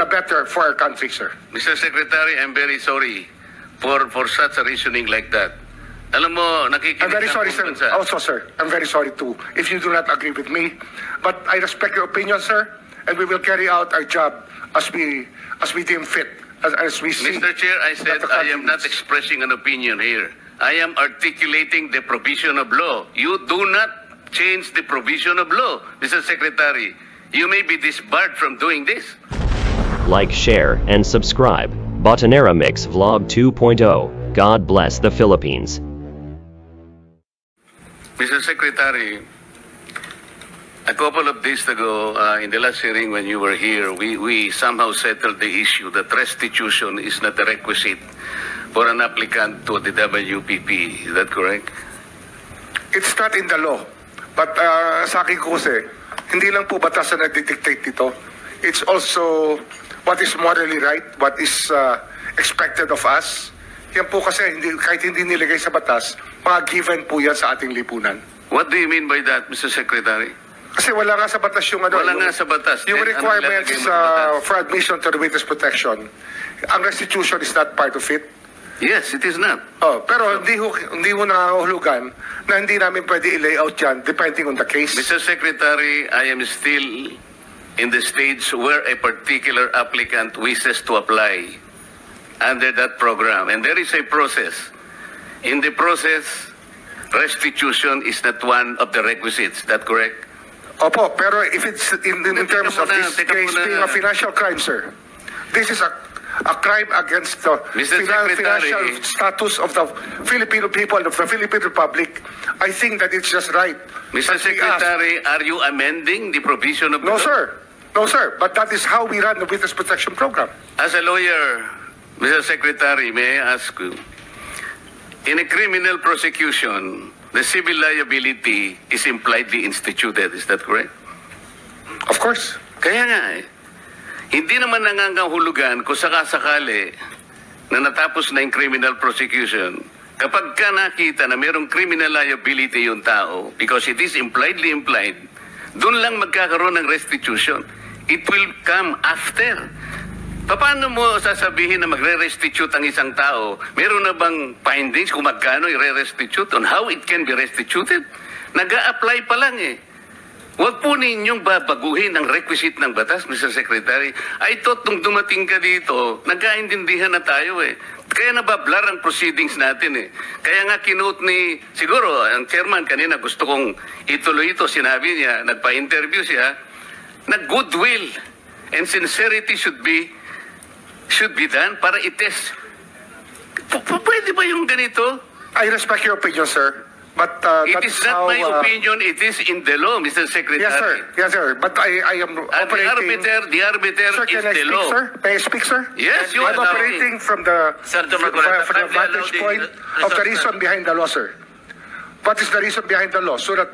the better for our country, sir. Mr. Secretary, I'm very sorry for such a reasoning like that. Alam mo, nakikinig I'm very ang sorry, sir. buong bansa. Also, sir, I'm very sorry too if you do not agree with me. But I respect your opinion, sir, and we will carry out our job as we deem fit, as we see. Mr. Chair, I said that the I country am not needs. expressing an opinion here. I am articulating the provision of law. You do not change the provision of law, Mr. Secretary. You may be disbarred from doing this. Like, share, and subscribe. Botanera Mix Vlog 2.0. God bless the Philippines. Mr. Secretary, a couple of days ago, in the last hearing when you were here, we somehow settled the issue that restitution is not a requisite for an applicant to the WPP. Is that correct? It's not in the law. But sa akin ko kasi, hindi lang po batas na nagdidictate dito. It's also what is morally right, what is expected of us. Yan po kasi, kahit hindi nilagay sa batas, mga given po yan sa ating lipunan. What do you mean by that, Mr. Secretary? Kasi wala nga sa batas yung ano. Wala nga sa batas. Yung Then, requirements ano ilalagay mo sa batas? for admission to the witness protection. Ang restitution is not part of it. Yes, it is not. Oh, pero hindi ho nangangahulugan na hindi namin pwede i-layout yan depending on the case. Mr. Secretary, I am still in the stage where a particular applicant wishes to apply under that program. And there is a process. In the process, restitution is not one of the requisites. Is that correct? Opo, pero if it's in terms of this teka case muna. being a financial crime, sir, this is a crime against the Mr. Secretary. financial status of the Filipino people, of the Philippine Republic. I think that it's just right. Mr. that we ask. Secretary, are you amending the provision of the No, law? sir. No, sir. But that is how we run the witness protection program. As a lawyer, Mr. Secretary, may I ask you, in a criminal prosecution, the civil liability is impliedly instituted. Is that correct? Of course. Kaya nga eh. Hindi naman nangangahulugan kung sakasakali na natapos na yung criminal prosecution, kapag ka nakita na mayroong criminal liability yung tao, because it is impliedly implied, doon lang magkakaroon ng restitution. It will come after. Paano mo sasabihin na magre-restitute ang isang tao? Meron na bang findings kung magkano i-restitute on how it can be restituted? Nag-a-apply pa lang eh. Huwag po ninyong babaguhin ang requisite ng batas, Mr. Secretary. I thought nung dumating ka dito, nagkaintindihan na tayo eh. Kaya nabablar ang proceedings natin eh. Kaya nga kinote ni, siguro, ang chairman kanina gusto kong ituloy ito, sinabi niya, nagpa-interview siya, na goodwill and sincerity should be done para i-test. Pwede ba yung ganito? I respect your opinion, sir. But It that is is not how, my opinion, it is in the law, Mr. Secretary. Yes, sir. Yes, sir. But I am And operating. the arbiter Sir, is can I the speak, law. sir? May I speak, sir? Yes, you I'm are operating from the Senator from Marcoleta, the kindly vantage allow the point of the reason behind the law, sir. What is the reason behind the law? So that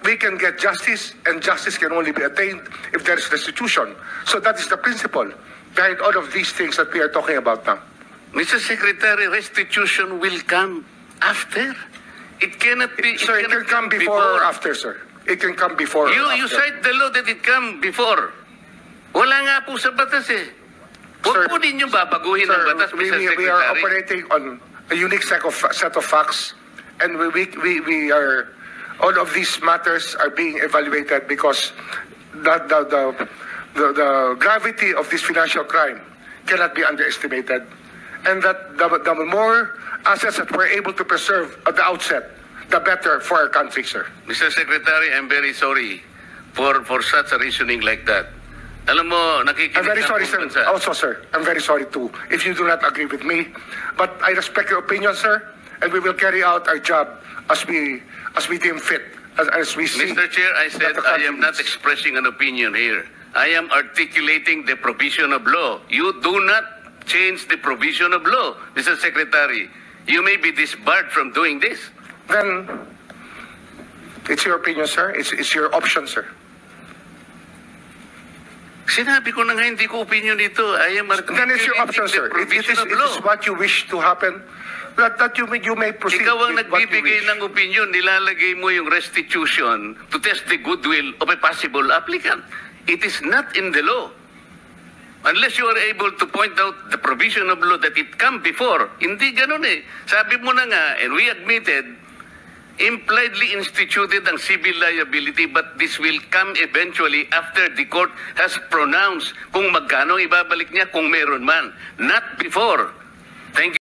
we can get justice, and justice can only be attained if there is restitution. So that is the principle behind all of these things that we are talking about now. Mr. Secretary, restitution will come after. It cannot be. Sir, it can come before or after, sir. It can come before or You after. cite the law that it come before. Wala nga po sa batas eh. Huwag Sir, po ninyo babaguhin ang batas, Mr. Secretary. we are operating on a unique set of facts, and we are, all of these matters are being evaluated because the gravity of this financial crime cannot be underestimated, and that the more assets that we're able to preserve at the outset, the better for our country, sir. Mr. Secretary, I'm very sorry for such a reasoning like that. Alam mo, nakikinig I'm very ang sorry, buong sir. bansa. Also, sir, I'm very sorry too if you do not agree with me. But I respect your opinion, sir, and we will carry out our job as we deem fit, as we see. Mr. Chair, I said that the I country am not needs. expressing an opinion here. I am articulating the provision of law. You do not change the provision of law, Mr. Secretary. You may be disbarred from doing this. Then it's your opinion, sir. It's your option, sir. Sinabi ko na nga hindi ko opinion dito. I am Then it's your option, articulating sir. the provision of It law. is what you wish to happen. That you may proceed. Ikaw ang with what you nagbibigay wish. ng opinion, nilalagay mo yung restitution to test the goodwill of a possible applicant. It is not in the law. Unless you are able to point out the provision of law that it come before. Hindi ganun eh. Sabi mo na nga, and we admitted, impliedly instituted ang civil liability, but this will come eventually after the court has pronounced kung magkano ibabalik niya kung meron man. Not before. Thank you.